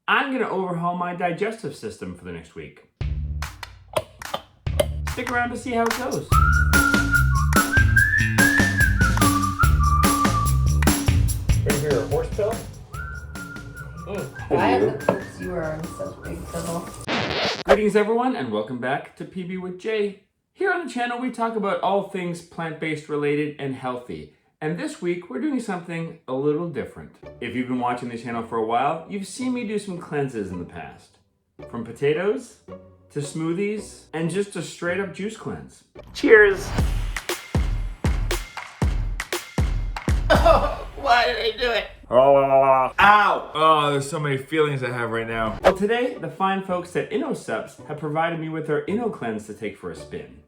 I'm gonna overhaul my digestive system for the next week. Stick around to see how it goes. Ready for your horse pill? If I have the poops, you are in such big trouble. Greetings everyone and welcome back to PB with Jay. Here on the channel we talk about all things plant-based related and healthy. And this week we're doing something a little different. If you've been watching the channel for a while, you've seen me do some cleanses in the past. From potatoes to smoothies and just a straight up juice cleanse. Cheers! Why did I do it? Oh, Ow! oh, there's so many feelings I have right now. Well, today, the fine folks at Inno Supps have provided me with their Inno Cleanse to take for a spin.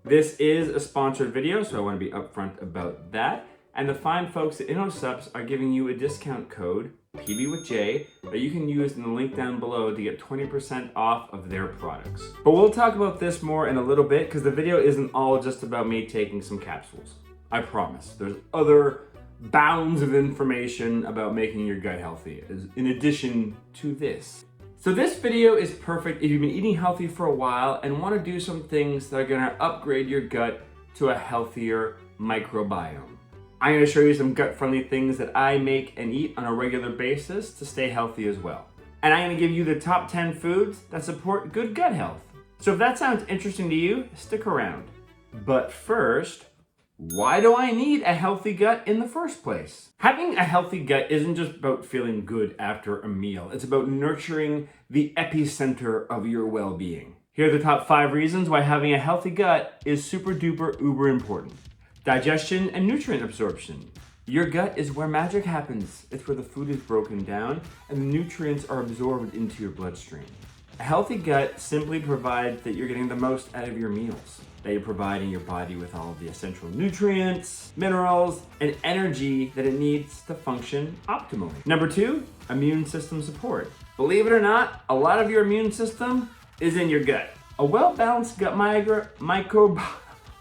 This is a sponsored video, so I want to be upfront about that. And the fine folks at Inno Supps are giving you a discount code, PB with J, that you can use in the link down below to get 20% off of their products. But we'll talk about this more in a little bit because the video isn't all just about me taking some capsules. I promise. There's other bounds of information about making your gut healthy, in addition to this. So this video is perfect if you've been eating healthy for a while and want to do some things that are going to upgrade your gut to a healthier microbiome. I'm going to show you some gut-friendly things that I make and eat on a regular basis to stay healthy as well. And I'm going to give you the top 10 foods that support good gut health. So if that sounds interesting to you, stick around. But first, why do I need a healthy gut in the first place? Having a healthy gut isn't just about feeling good after a meal. It's about nurturing the epicenter of your well-being. Here are the top 5 reasons why having a healthy gut is super duper uber important. Digestion and nutrient absorption. Your gut is where magic happens. It's where the food is broken down and the nutrients are absorbed into your bloodstream. A healthy gut simply provides that you're getting the most out of your meals, that you're providing your body with all of the essential nutrients, minerals, and energy that it needs to function optimally. Number 2, immune system support. Believe it or not, a lot of your immune system is in your gut. A well-balanced gut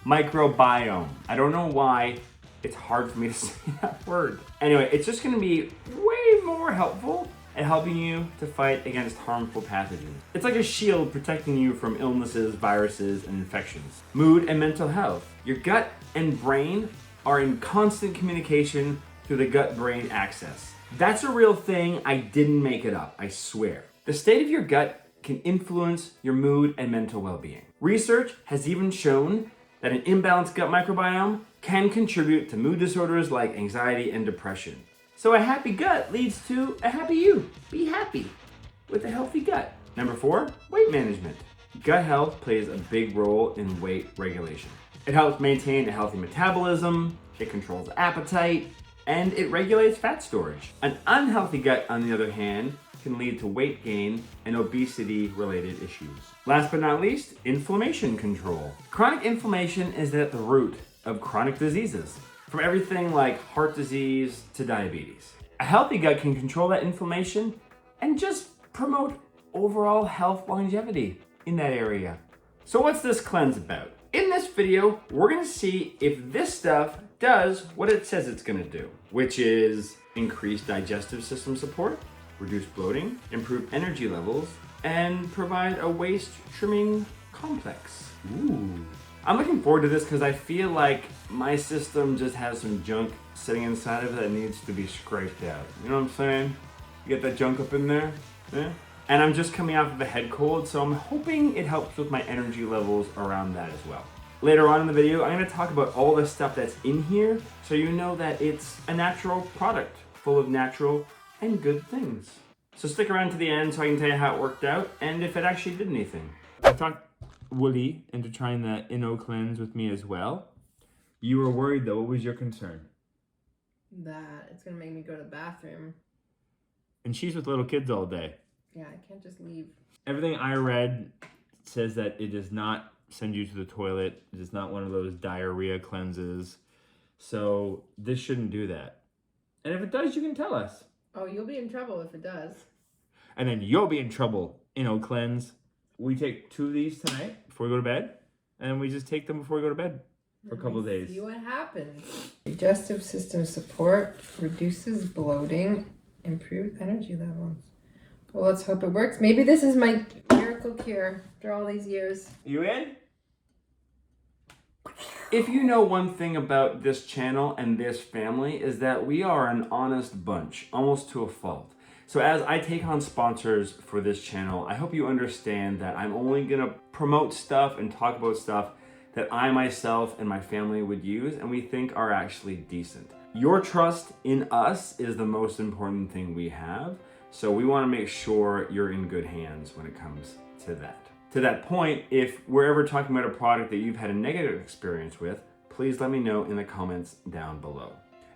microbiome. I don't know why it's hard for me to say that word. Anyway, it's just gonna be way more helpful at helping you to fight against harmful pathogens. It's like a shield protecting you from illnesses, viruses, and infections. Mood and mental health. Your gut and brain are in constant communication through the gut-brain axis. That's a real thing. I didn't make it up, I swear. The state of your gut can influence your mood and mental well-being. Research has even shown that an imbalanced gut microbiome can contribute to mood disorders like anxiety and depression. So a happy gut leads to a happy you. Be happy with a healthy gut. Number 4, weight management. Gut health plays a big role in weight regulation. It helps maintain a healthy metabolism, it controls appetite, and it regulates fat storage. An unhealthy gut, on the other hand, can lead to weight gain and obesity-related issues. Last but not least, inflammation control. Chronic inflammation is at the root of chronic diseases, from everything like heart disease to diabetes. A healthy gut can control that inflammation and just promote overall health longevity in that area. So what's this cleanse about? In this video, we're gonna see if this stuff does what it says it's gonna do, which is increase digestive system support, reduce bloating, improve energy levels, and provide a waist trimming complex. Ooh. I'm looking forward to this because I feel like my system just has some junk sitting inside of it that needs to be scraped out. You know what I'm saying? You get that junk up in there? Yeah? And I'm just coming off of a head cold, so I'm hoping it helps with my energy levels around that as well. Later on in the video, I'm going to talk about all the stuff that's in here so you know that it's a natural product full of natural and good things. So stick around to the end so I can tell you how it worked out and if it actually did anything. I talked Woolie into trying the Inno Cleanse with me as well. You were worried though. What was your concern? That it's gonna make me go to the bathroom. And she's with little kids all day. Yeah, I can't just leave. Everything I read says that it does not send you to the toilet. It is not one of those diarrhea cleanses. So this shouldn't do that. And if it does, you can tell us. Oh, you'll be in trouble if it does. And then you'll be in trouble. Inno Cleanse. We take 2 of these tonight before we go to bed. And we just take them before we go to bed for a couple of days. See what happens. Digestive system support reduces bloating, improves energy levels. Well, let's hope it works. Maybe this is my miracle cure after all these years. You in? If you know one thing about this channel and this family is that we are an honest bunch, almost to a fault. So as I take on sponsors for this channel, I hope you understand that I'm only gonna promote stuff and talk about stuff that I myself and my family would use and we think are actually decent. Your trust in us is the most important thing we have, so we wanna make sure you're in good hands when it comes to that. To that point, if we're ever talking about a product that you've had a negative experience with, please let me know in the comments down below.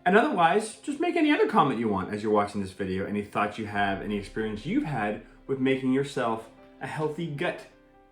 And otherwise, just make any other comment you want as you're watching this video, any thoughts you have, any experience you've had with making yourself a healthy gut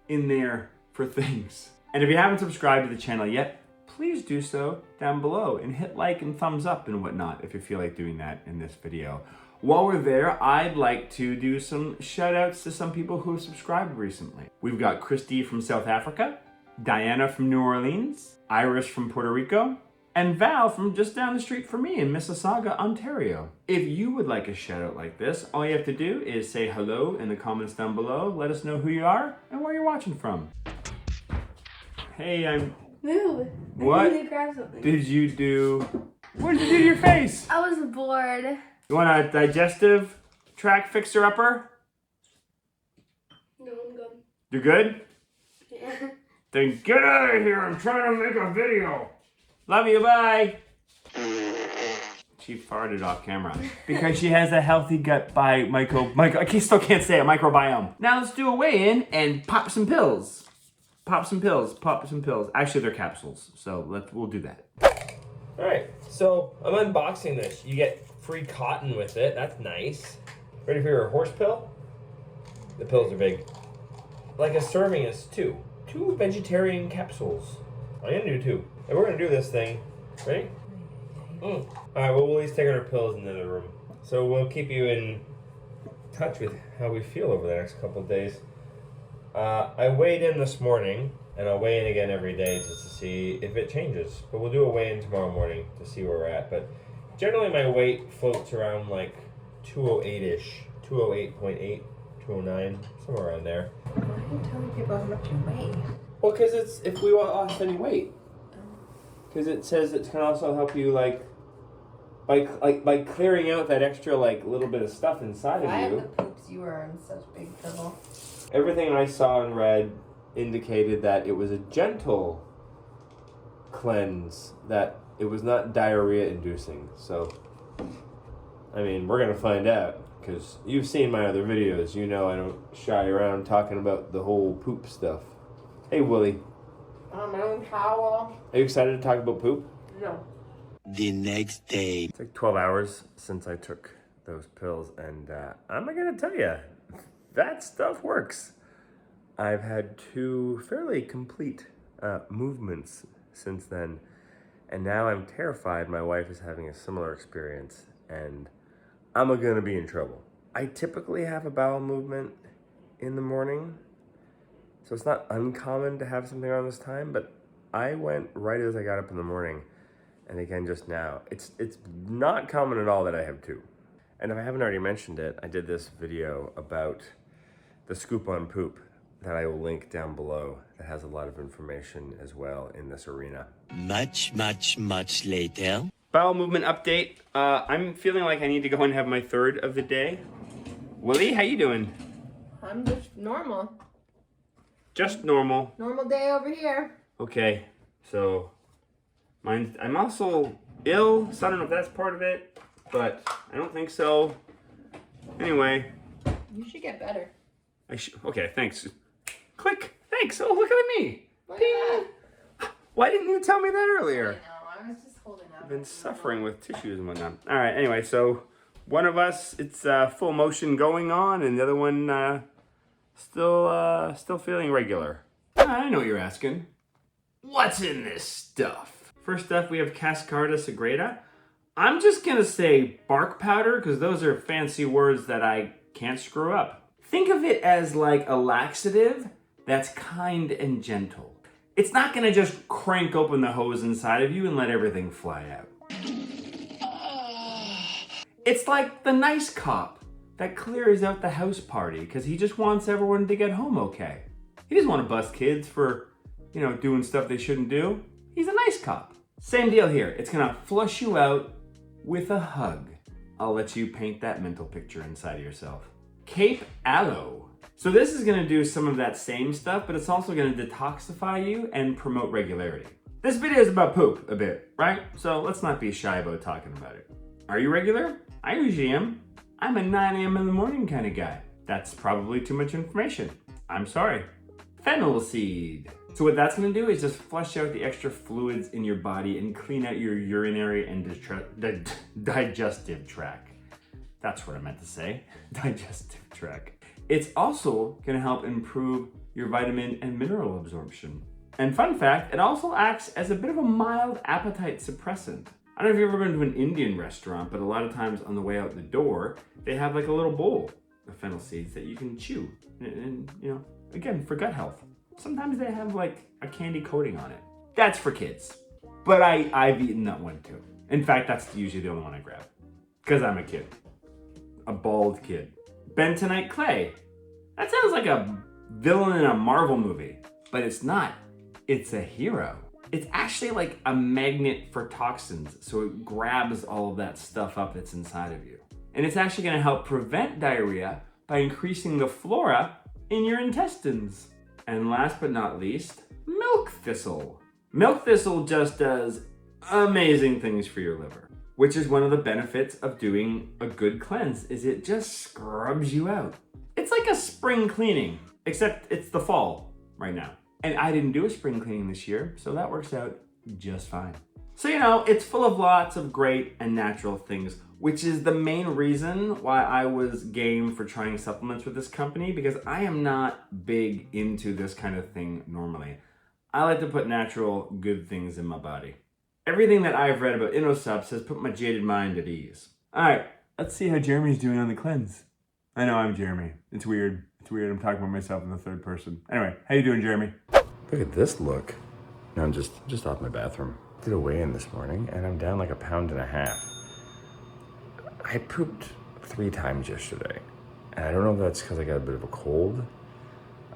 in there for things. And if you haven't subscribed to the channel yet, please do so down below and hit like and thumbs up and whatnot if you feel like doing that in this video. While we're there, I'd like to do some shout outs to some people who have subscribed recently. We've got Christy from South Africa, Diana from New Orleans, Iris from Puerto Rico, and Val from just down the street from me in Mississauga, Ontario. If you would like a shout out like this, all you have to do is say hello in the comments down below, let us know who you are and where you're watching from. Hey, I'm... Move. What I need to grab something. did you do? What did you do to your face? I was bored. You want a digestive tract fixer-upper? No, I'm good. You're good? Yeah. Then get out of here, I'm trying to make a video. Love you, bye. She farted off camera because she has a healthy gut by still can't say it, microbiome. Now let's do a weigh-in and pop some pills. Pop some pills. Actually, they're capsules, so we'll do that. All right, so I'm unboxing this. You get free cotton with it. That's nice. Ready for your horse pill? The pills are big. Like a serving is two vegetarian capsules. I'm gonna do 2. And we're gonna do this thing. Ready? All right, well, we'll at least take our pills in the other room. So we'll keep you in touch with how we feel over the next couple of days. I weighed in this morning, and I'll weigh in again every day just to see if it changes. But we'll do a weigh-in tomorrow morning to see where we're at. But generally my weight floats around like 208-ish, 208.8, 209, somewhere around there. Why are you telling people how much you weigh? Well, because it's if we lost any weight. Because it says it can also help you by clearing out that extra little bit of stuff inside Why of have you. the poops you are in such big trouble? Everything I saw and read indicated that it was a gentle cleanse, that it was not diarrhea inducing. So, I mean, we're going to find out, because you've seen my other videos. You know I don't shy around talking about the whole poop stuff. Hey, Woolie. My own towel. Are you excited to talk about poop? No. The next day. It's like 12 hours since I took those pills, and I'm not gonna tell you, that stuff works. I've had 2 fairly complete movements since then, and now I'm terrified my wife is having a similar experience, and I'm gonna be in trouble. I typically have a bowel movement in the morning, so it's not uncommon to have something around this time, but I went right as I got up in the morning, and again just now. It's not common at all that I have 2. And if I haven't already mentioned it, I did this video about the scoop on poop that I will link down below that has a lot of information as well in this arena. Much later. Bowel movement update. I'm feeling like I need to go and have my 3rd of the day. Woolie, how you doing? I'm just normal. Just normal. Normal day over here. Okay, so I'm also ill, so I don't know if that's part of it, but I don't think so. Anyway. You should get better. Okay, thanks. Click, thanks. Oh, look at me. Look at that. Why didn't you tell me that earlier? I was just holding up. I've been suffering with tissues and whatnot. All right, anyway, so one of us, it's full motion going on, and the other one still feeling regular. I know what you're asking. What's in this stuff? First up, we have Cascarda sagrada. I'm just gonna say bark powder, because those are fancy words that I can't screw up. Think of it as like a laxative that's kind and gentle. It's not gonna just crank open the hose inside of you and let everything fly out. It's like the nice cop that clears out the house party because he just wants everyone to get home okay. He doesn't want to bust kids for, doing stuff they shouldn't do. He's a nice cop. Same deal here. It's gonna flush you out with a hug. I'll let you paint that mental picture inside of yourself. Cape Aloe. So this is gonna do some of that same stuff, but it's also gonna detoxify you and promote regularity. This video is about poop a bit, right? So let's not be shy about talking about it. Are you regular? I usually am. I'm a 9 a.m. in the morning kind of guy. That's probably too much information. I'm sorry. Fennel seed. So what that's gonna do is just flush out the extra fluids in your body and clean out your urinary and digestive tract. That's what I meant to say, digestive tract. It's also gonna help improve your vitamin and mineral absorption. And fun fact, it also acts as a bit of a mild appetite suppressant. I don't know if you've ever been to an Indian restaurant, but a lot of times on the way out the door, they have like a little bowl of fennel seeds that you can chew. And again, for gut health. Sometimes they have like a candy coating on it. That's for kids. But I've eaten that one too. In fact, that's usually the only one I grab. Because I'm a kid. A bald kid. Bentonite clay. That sounds like a villain in a Marvel movie. But it's not. It's a hero. It's actually like a magnet for toxins. So it grabs all of that stuff up that's inside of you. And it's actually going to help prevent diarrhea by increasing the flora in your intestines. And last but not least, milk thistle. Milk thistle just does amazing things for your liver, which is one of the benefits of doing a good cleanse, is it just scrubs you out. It's like a spring cleaning, except it's the fall right now. And I didn't do a spring cleaning this year, so that works out just fine. So, it's full of lots of great and natural things, which is the main reason why I was game for trying supplements with this company, because I am not big into this kind of thing normally. I like to put natural, good things in my body. Everything that I've read about Inno Supps has put my jaded mind at ease. All right, let's see how Jeremy's doing on the cleanse. I know I'm Jeremy. It's weird. I'm talking about myself in the third person. Anyway, how you doing, Jeremy? Look at this look. No, I'm just off my bathroom. Did a weigh-in this morning and I'm down like 1.5 pounds. I pooped 3 times yesterday. And I don't know if that's because I got a bit of a cold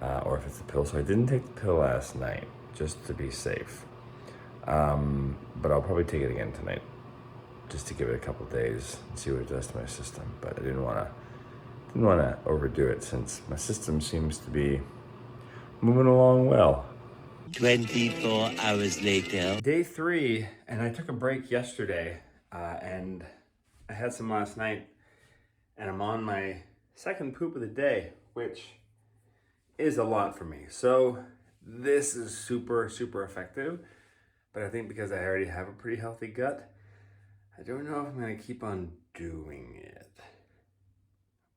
or if it's the pill. So I didn't take the pill last night just to be safe. But I'll probably take it again tonight just to give it a couple days and see what it does to my system. But I didn't want to overdo it since my system seems to be moving along well. 24 hours later. Day 3, and I took a break yesterday, and I had some last night, and I'm on my second poop of the day, which is a lot for me. So this is super, super effective, but I think because I already have a pretty healthy gut, I don't know if I'm gonna keep on doing it.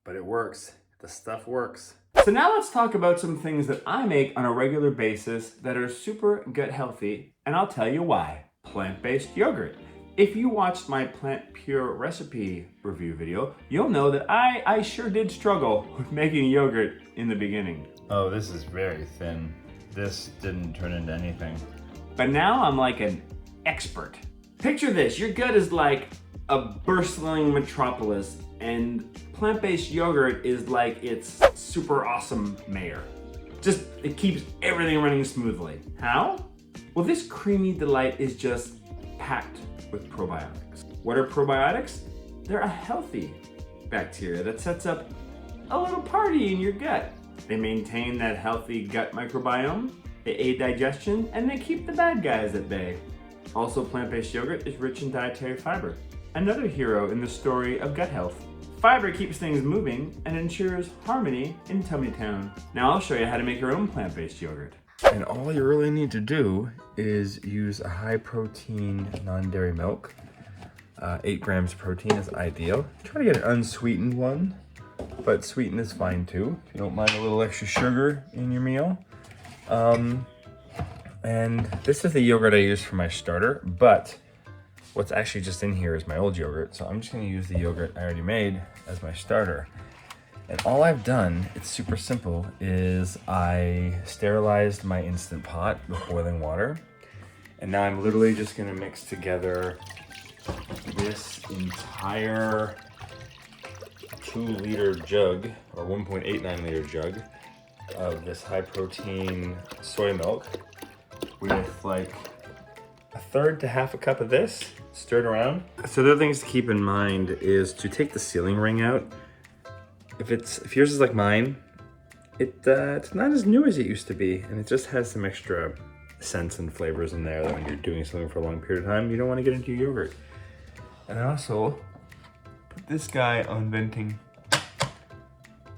But it works. The stuff works. So now let's talk about some things that I make on a regular basis that are super gut healthy, and I'll tell you why. Plant-based yogurt. If you watched my Plant Pure recipe review video, you'll know that I sure did struggle with making yogurt in the beginning. Oh, this is very thin. This didn't turn into anything. But now I'm like an expert. Picture this, your gut is like a bustling metropolis, and plant-based yogurt is like its super awesome mayor. Just, it keeps everything running smoothly. How? Well, this creamy delight is just packed with probiotics. What are probiotics? They're a healthy bacteria that sets up a little party in your gut. They maintain that healthy gut microbiome, they aid digestion, and they keep the bad guys at bay. Also, plant-based yogurt is rich in dietary fiber, another hero in the story of gut health. Fiber keeps things moving and ensures harmony in tummy town. Now I'll show you how to make your own plant-based yogurt. And all you really need to do is use a high protein non-dairy milk. 8 grams protein is ideal. Try to get an unsweetened one, but sweetened is fine too, if you don't mind a little extra sugar in your meal. And this is the yogurt I use for my starter, but what's actually just in here is my old yogurt, so I'm just gonna use the yogurt I already made as my starter. And all I've done, it's super simple, is I sterilized my Instant Pot with boiling water. And now I'm literally just gonna mix together this entire 2-liter jug, or 1.89 liter jug of this high protein soy milk with like a third to half a cup of this, stirred around. So the other things to keep in mind is to take the sealing ring out. If yours is like mine, it's not as new as it used to be, and it just has some extra scents and flavors in there that when you're doing something for a long period of time, you don't want to get into your yogurt. And I also put this guy on venting.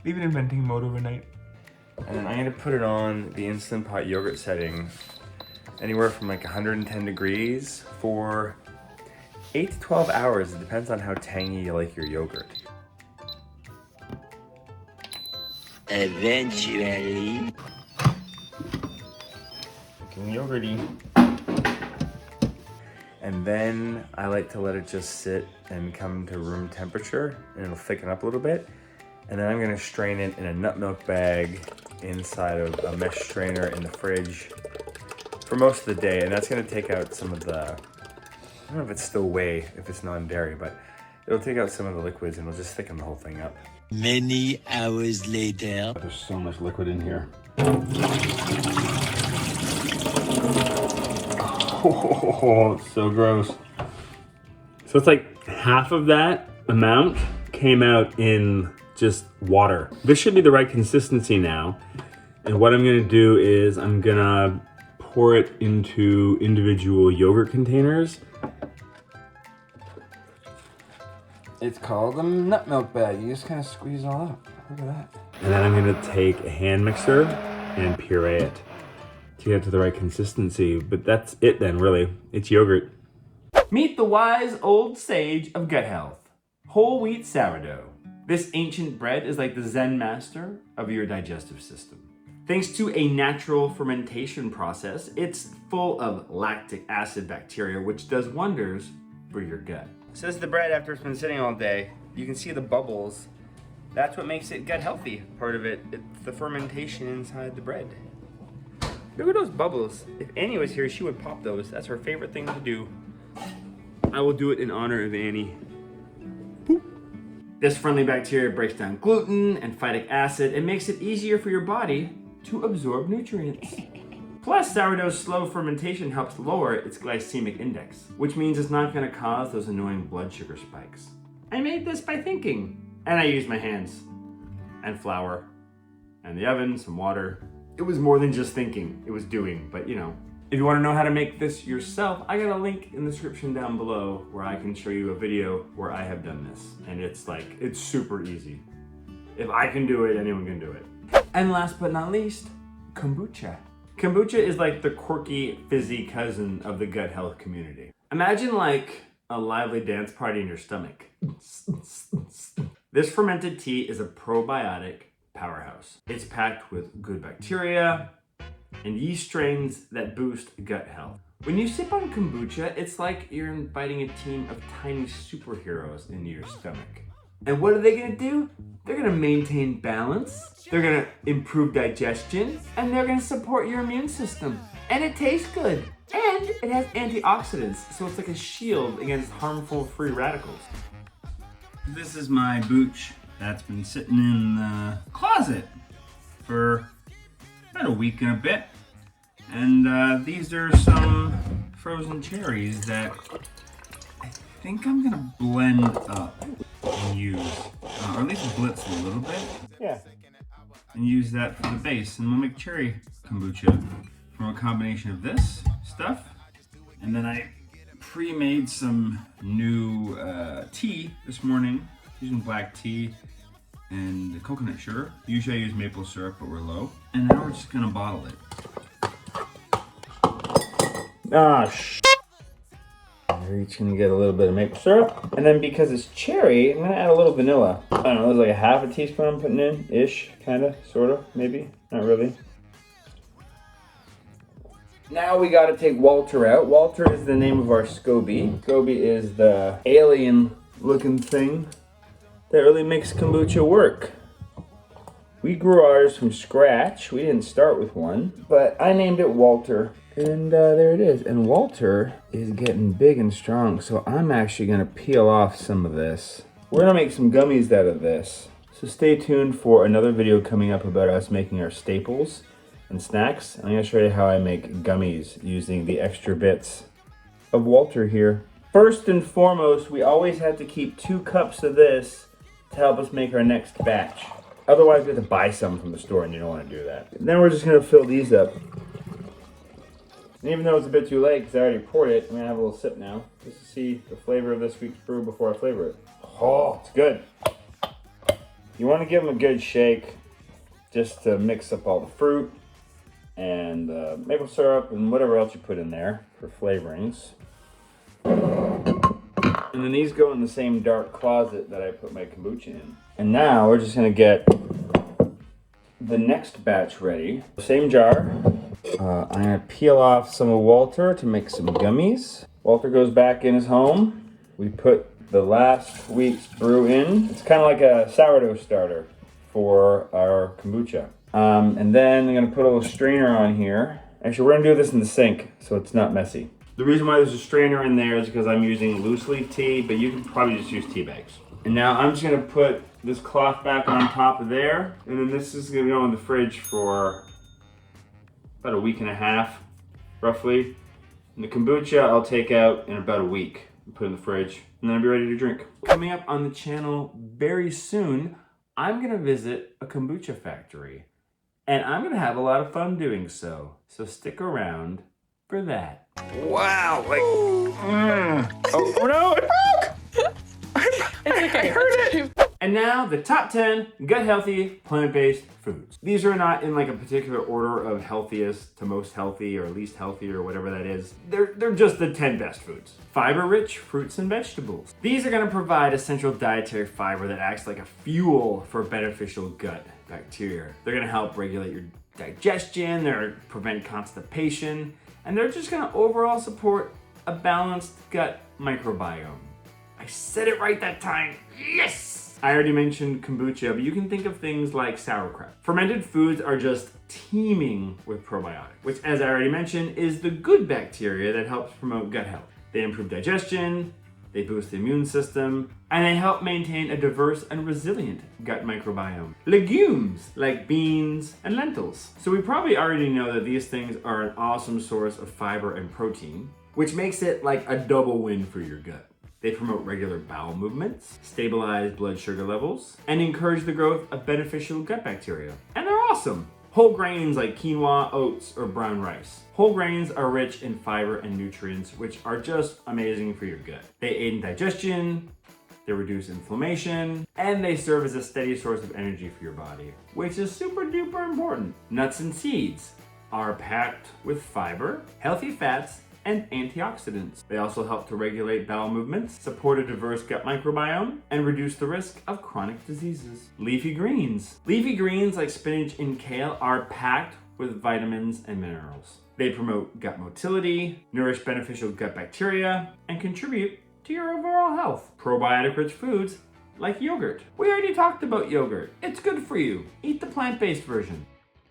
Leave it in venting mode overnight. And then I'm gonna put it on the Instant Pot yogurt setting anywhere from like 110 degrees for 8 to 12 hours. It depends on how tangy you like your yogurt. Eventually. Looking yogurty. And then I like to let it just sit and come to room temperature, and it'll thicken up a little bit. And then I'm gonna strain it in a nut milk bag inside of a mesh strainer in the fridge for most of the day. And that's gonna take out some of the, I don't know if it's still whey, if it's non-dairy, but it'll take out some of the liquids and it'll just thicken the whole thing up. Many hours later. There's so much liquid in here. Oh, it's so gross. So it's like half of that amount came out in just water. This should be the right consistency now. And what I'm gonna do is I'm gonna pour it into individual yogurt containers. It's called a nut milk bag. You just kind of squeeze it all out. Look at that. And then I'm gonna take a hand mixer and puree it to get to the right consistency. But that's it then, really. It's yogurt. Meet the wise old sage of gut health, whole wheat sourdough. This ancient bread is like the Zen master of your digestive system. Thanks to a natural fermentation process, it's full of lactic acid bacteria, which does wonders for your gut. So this is the bread after it's been sitting all day. You can see the bubbles. That's what makes it gut healthy. Part of it, it's the fermentation inside the bread. Look at those bubbles. If Annie was here, she would pop those. That's her favorite thing to do. I will do it in honor of Annie. Boop. This friendly bacteria breaks down gluten and phytic acid and makes it easier for your body to absorb nutrients. Plus, sourdough's slow fermentation helps lower its glycemic index, which means it's not going to cause those annoying blood sugar spikes. I made this by thinking, and I used my hands, and flour, and the oven, some water. It was more than just thinking, it was doing, but you know. If you want to know how to make this yourself, I got a link in the description down below where I can show you a video where I have done this, and it's super easy. If I can do it, anyone can do it. And last but not least, kombucha. Kombucha is like the quirky, fizzy cousin of the gut health community. Imagine like a lively dance party in your stomach. This fermented tea is a probiotic powerhouse. It's packed with good bacteria and yeast strains that boost gut health. When you sip on kombucha, it's like you're inviting a team of tiny superheroes into your stomach. And what are they gonna do? They're gonna maintain balance, they're gonna improve digestion, and they're gonna support your immune system. And it tastes good. And it has antioxidants, so it's like a shield against harmful free radicals. This is my booch that's been sitting in the closet for about a week and a bit. And these are some frozen cherries that I think I'm gonna blend up and use, or at least blitz a little bit. Yeah. And use that for the base. And we'll make cherry kombucha from a combination of this stuff. And then I pre-made some new tea this morning using black tea and coconut sugar. Usually I use maple syrup, but we're low. And now we're just gonna bottle it. We're each gonna get a little bit of maple syrup. And then because it's cherry, I'm gonna add a little vanilla. I don't know, there's like a half a teaspoon I'm putting in, ish, kinda, sorta, maybe, not really. Now we gotta take Walter out. Walter is the name of our SCOBY. SCOBY is the alien looking thing that really makes kombucha work. We grew ours from scratch. We didn't start with one, but I named it Walter. And there it is. And Walter is getting big and strong, so I'm actually gonna peel off some of this We're gonna make some gummies out of this. So stay tuned for another video coming up about us making our staples and snacks. I'm gonna show you how I make gummies using the extra bits of Walter here. First and foremost, we always have to keep 2 cups of this to help us make our next batch. Otherwise, we have to buy some from the store, and you don't want to do that. And then we're just gonna fill these up. And even though it's a bit too late, because I already poured it, I'm gonna have a little sip now, just to see the flavor of this week's brew before I flavor it. Oh, it's good. You want to give them a good shake, just to mix up all the fruit and maple syrup and whatever else you put in there for flavorings. And then these go in the same dark closet that I put my kombucha in. And now we're just gonna get the next batch ready. Same jar. I'm gonna peel off some of Walter to make some gummies. Walter goes back in his home. We put the last week's brew in. It's kind of like a sourdough starter for our kombucha. And then I'm gonna put a little strainer on here. Actually, we're gonna do this in the sink so it's not messy. The reason why there's a strainer in there is because I'm using loose leaf tea, but you can probably just use tea bags. And now I'm just gonna put this cloth back on top of there, and then this is gonna go in the fridge for about a week and a half, roughly. And the kombucha I'll take out in about a week and put in the fridge, and then I'll be ready to drink. Coming up on the channel very soon, I'm gonna visit a kombucha factory, and I'm gonna have a lot of fun doing so. So stick around for that. Wow, like, oh no, it broke! I heard it! And now the top 10 gut healthy plant-based foods. These are not in like a particular order of healthiest to most healthy or least healthy or whatever that is. They're just the 10 best foods. Fiber-rich fruits and vegetables. These are gonna provide essential dietary fiber that acts like a fuel for beneficial gut bacteria. They're gonna help regulate your digestion, they're gonna prevent constipation, and they're just gonna overall support a balanced gut microbiome. I said it right that time, yes! I already mentioned kombucha, but you can think of things like sauerkraut. Fermented foods are just teeming with probiotics, which, as I already mentioned, is the good bacteria that helps promote gut health. They improve digestion, they boost the immune system, and they help maintain a diverse and resilient gut microbiome. Legumes, like beans and lentils. So we probably already know that these things are an awesome source of fiber and protein, which makes it like a double win for your gut. They promote regular bowel movements, stabilize blood sugar levels, and encourage the growth of beneficial gut bacteria. And they're awesome. Whole grains like quinoa, oats, or brown rice. Whole grains are rich in fiber and nutrients, which are just amazing for your gut. They aid in digestion, they reduce inflammation, and they serve as a steady source of energy for your body, which is super duper important. Nuts and seeds are packed with fiber, healthy fats, and antioxidants. They also help to regulate bowel movements, support a diverse gut microbiome, and reduce the risk of chronic diseases. Leafy greens. Leafy greens like spinach and kale are packed with vitamins and minerals. They promote gut motility, nourish beneficial gut bacteria, and contribute to your overall health. Probiotic-rich foods like yogurt. We already talked about yogurt. It's good for you. Eat the plant-based version.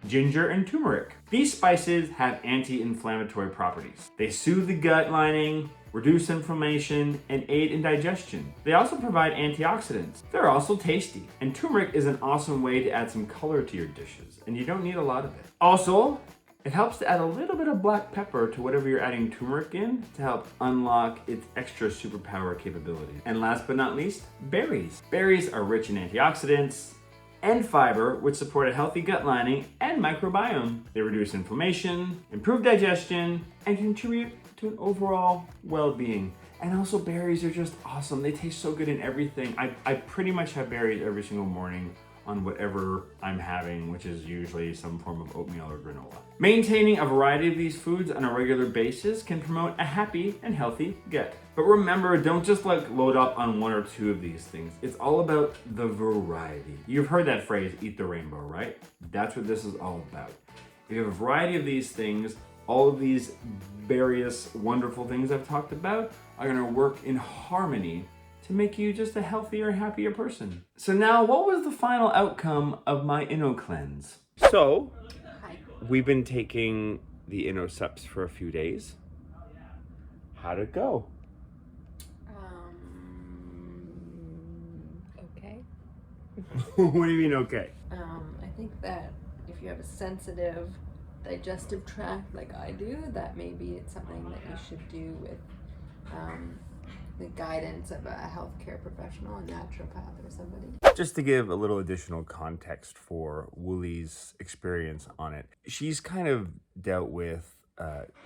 Ginger and turmeric. These spices have anti-inflammatory properties. They soothe the gut lining, reduce inflammation, and aid in digestion. They also provide antioxidants. They're also tasty. And turmeric is an awesome way to add some color to your dishes, and you don't need a lot of it. Also, it helps to add a little bit of black pepper to whatever you're adding turmeric in to help unlock its extra superpower capability. And last but not least, berries. Berries are rich in antioxidants and fiber, which support a healthy gut lining and microbiome. They reduce inflammation, improve digestion, and contribute to an overall well-being. And also berries are just awesome. They taste so good in everything. I pretty much have berries every single morning on whatever I'm having, which is usually some form of oatmeal or granola. Maintaining a variety of these foods on a regular basis can promote a happy and healthy gut. But remember, don't just like load up on one or two of these things. It's all about the variety. You've heard that phrase, eat the rainbow, right? That's what this is all about. If you have a variety of these things, all of these various wonderful things I've talked about are gonna work in harmony to make you just a healthier, happier person. So now, what was the final outcome of my Inno Cleanse? So, we've been taking the Inno Supps for a few days. How'd it go? What do you mean, okay? I think that if you have a sensitive digestive tract like I do, that maybe it's something that you should do with the guidance of a healthcare professional, a naturopath or somebody. Just to give a little additional context for Woolie's experience on it, she's kind of dealt with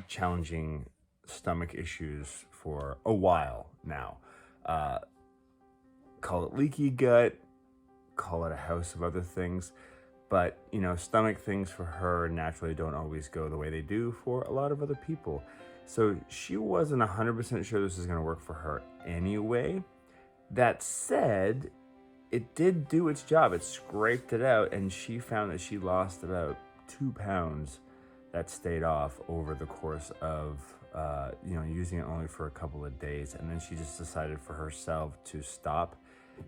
challenging stomach issues for a while now. Call it leaky gut, call it a house of other things. But, you know, stomach things for her naturally don't always go the way they do for a lot of other people. So she wasn't 100% sure this is going to work for her anyway. That said, it did do its job. It scraped it out, and she found that she lost about 2 pounds that stayed off over the course of, using it only for a couple of days. And then she just decided for herself to stop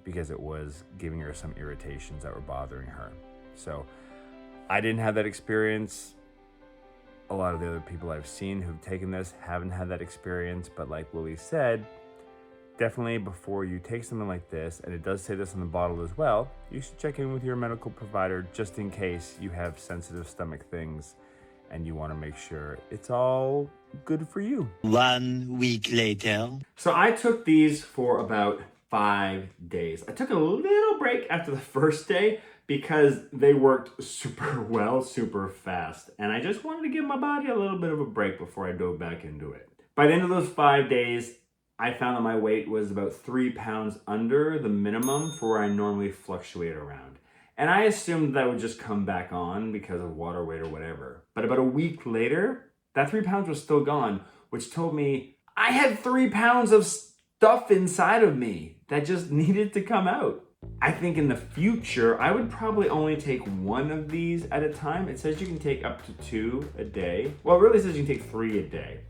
because it was giving her some irritations that were bothering her. So I didn't have that experience. A lot of the other people I've seen who've taken this haven't had that experience, but like Woolie said, definitely before you take something like this, and it does say this on the bottle as well, you should check in with your medical provider just in case you have sensitive stomach things and you want to make sure it's all good for you. 1 week later. So I took these for about 5 days. I took a little break after the first day because they worked super well, super fast. And I just wanted to give my body a little bit of a break before I dove back into it. By the end of those 5 days, I found that my weight was about 3 pounds under the minimum for where I normally fluctuate around. And I assumed that would just come back on because of water weight or whatever. But about a week later, that 3 pounds was still gone, which told me I had 3 pounds of stuff inside of me that just needed to come out. I think in the future, I would probably only take one of these at a time. It says you can take up to 2 a day. Well, it really says you can take 3 a day.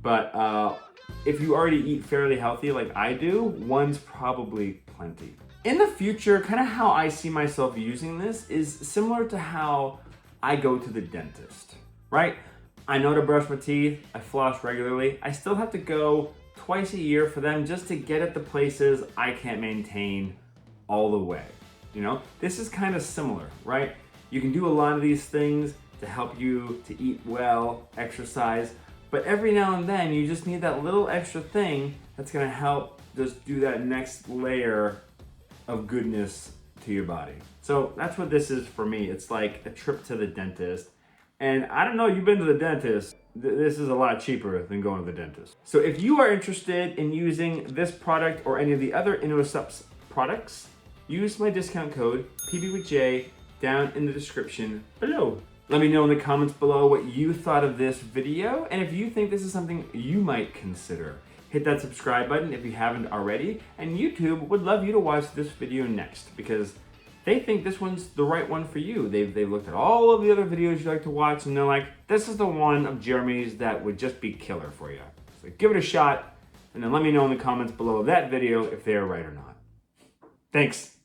But if you already eat fairly healthy like I do, one's probably plenty. In the future, kind of how I see myself using this is similar to how I go to the dentist, right? I know to brush my teeth, I floss regularly. I still have to go twice a year for them just to get at the places I can't maintain all the way. You know, this is kind of similar, right? You can do a lot of these things to help you to eat well, exercise, but every now and then you just need that little extra thing that's gonna help just do that next layer of goodness to your body. So that's what this is for me. It's like a trip to the dentist. And I don't know, you've been to the dentist. This is a lot cheaper than going to the dentist. So if you are interested in using this product or any of the other Inno Supps products, use my discount code PB down in the description below. Let me know in the comments below what you thought of this video and if you think this is something you might consider. Hit that subscribe button if you haven't already, and YouTube would love you to watch this video next because they think this one's the right one for you. They've looked at all of the other videos you like to watch and they're like, this is the one of Jeremy's that would just be killer for you. So give it a shot and then let me know in the comments below that video if they're right or not. Thanks.